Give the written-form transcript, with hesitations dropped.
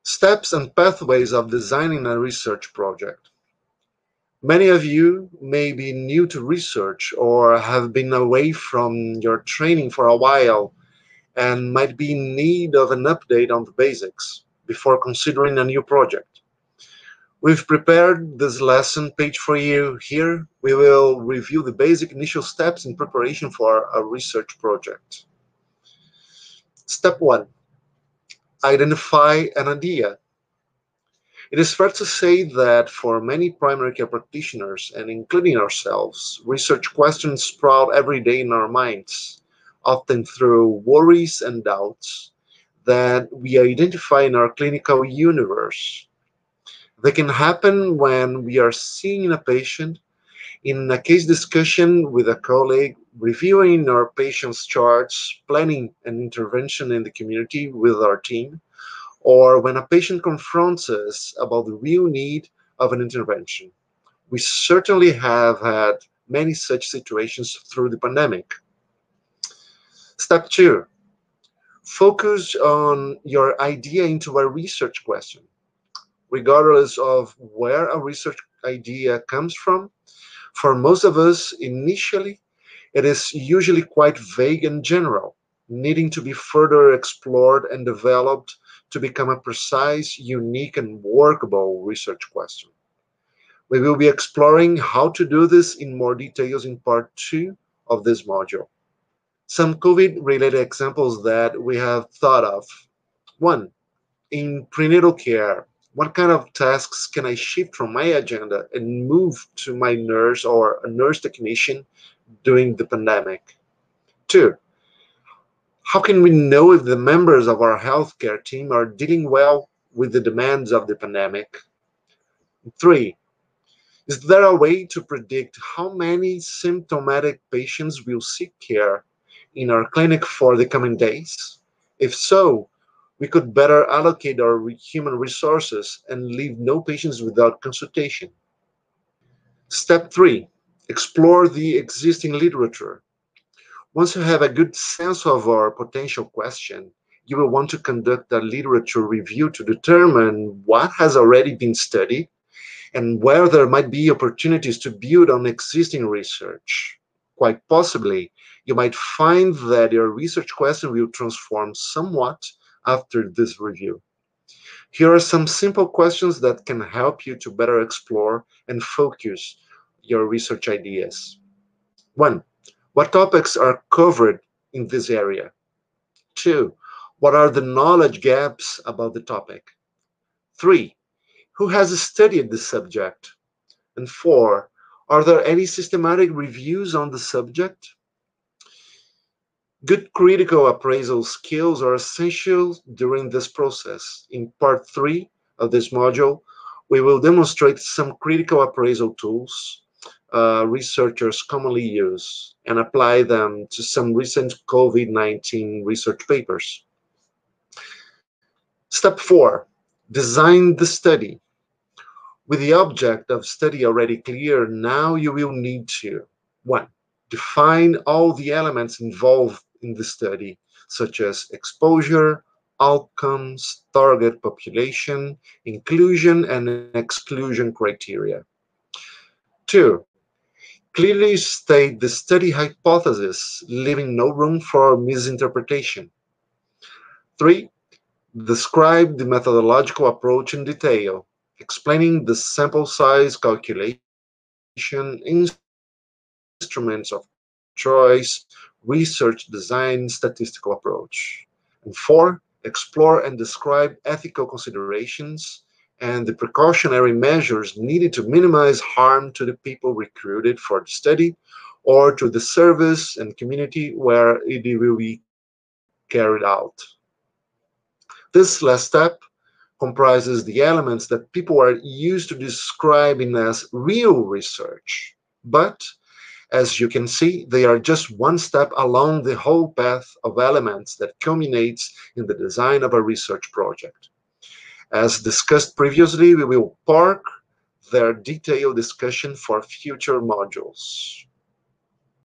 Steps and pathways of designing a research project. Many of you may be new to research or have been away from your training for a while and might be in need of an update on the basics before considering a new project. We've prepared this lesson page for you. Here, we will review the basic initial steps in preparation for a research project. Step 1. Identify an idea. It is fair to say that for many primary care practitioners, and including ourselves, research questions sprout every day in our minds, often through worries and doubts that we identify in our clinical universe. They can happen when we are seeing a patient, in a case discussion with a colleague, reviewing our patient's charts, planning an intervention in the community with our team, or when a patient confronts us about the real need of an intervention. We certainly have had many such situations through the pandemic. Step 2. Focus on your idea into a research question. Regardless of where a research idea comes from, for most of us, initially, it is usually quite vague and general, needing to be further explored and developed to become a precise, unique, and workable research question. We will be exploring how to do this in more details in part 2 of this module. Some COVID-related examples that we have thought of. 1. In prenatal care, what kind of tasks can I shift from my agenda and move to my nurse or a nurse technician during the pandemic? 2. How can we know if the members of our healthcare team are dealing well with the demands of the pandemic? 3. Is there a way to predict how many symptomatic patients will seek care in our clinic for the coming days? If so, we could better allocate our human resources and leave no patients without consultation. Step 3. Explore the existing literature. Once you have a good sense of our potential question, you will want to conduct a literature review to determine what has already been studied and where there might be opportunities to build on existing research. Quite possibly, you might find that your research question will transform somewhat after this review. Here are some simple questions that can help you to better explore and focus your research ideas. 1. What topics are covered in this area? 2. What are the knowledge gaps about the topic? 3. Who has studied the subject? And 4. Are there any systematic reviews on the subject? Good critical appraisal skills are essential during this process. In part 3 of this module, we will demonstrate some critical appraisal tools researchers commonly use and apply them to some recent COVID-19 research papers. Step 4. Design the study. With the object of study already clear, now you will need to 1. Define all the elements involved in the study, such as exposure, outcomes, target population, inclusion and exclusion criteria. 2. Clearly state the study hypothesis, leaving no room for misinterpretation. 3. Describe the methodological approach in detail, explaining the sample size calculation, instruments of choice, research design, statistical approach. And 4, explore and describe ethical considerations and the precautionary measures needed to minimize harm to the people recruited for the study or to the service and community where it will be carried out. This last step comprises the elements that people are used to describing as real research, but as you can see, they are just one step along the whole path of elements that culminates in the design of a research project. As discussed previously, we will park their detailed discussion for future modules.